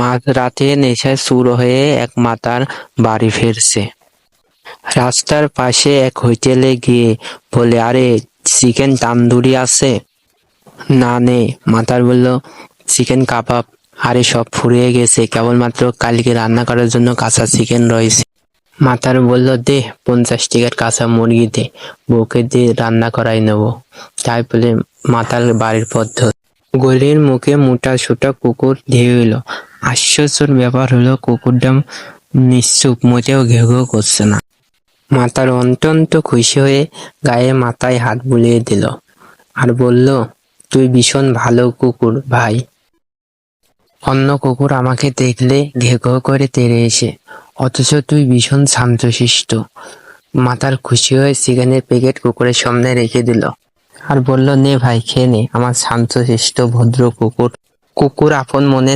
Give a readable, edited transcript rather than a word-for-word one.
মাঝরাতে নেশায় চুর হয়ে এক মাতার বাড়ি ফিরছে। রাস্তার পাশে এক হোটেলে গিয়ে বলে, আরে চিকেন তান্দুরি আছে? না নেই। মাতার বলল, চিকেন কাবাব? আরে সব ফুরিয়ে গেছে, কেবলমাত্র কালকে রান্না করার জন্য কাঁচা চিকেন রয়েছে। মাতার বলল, দে 50 টাকার কাঁচা মুরগি দে, বউকে দিয়ে রান্না করাই নেব। তাই বলে মাতার বাড়ির পথ ধরল। গলির মুখে মোটা সোটা কুকুর ধেয়ে এলো। আশ্চর্যের ব্যাপার হলো কুকুরটা নিশ্চুপ, মোটেও ঘেউ ঘেউ করছে না। মাতার অত্যন্ত খুশি হয়ে গায়ে মাথায় হাত বুলিয়ে দিল আর বলল, তুই ভীষণ ভালো কুকুর ভাই। অন্য কুকুর আমাকে দেখলে ঘেউ ঘেউ করে তেড়ে এসে, অথচ তুই ভীষণ শান্তশিষ্ট। মাতার খুশি হয়ে চিকেনের প্যাকেট কুকুরের সামনে রেখে দিল আর বলল, নে ভাই খেয়ে নে, আমার শান্তশিষ্ট ভদ্র কুকুর। কুকুর আপন মনে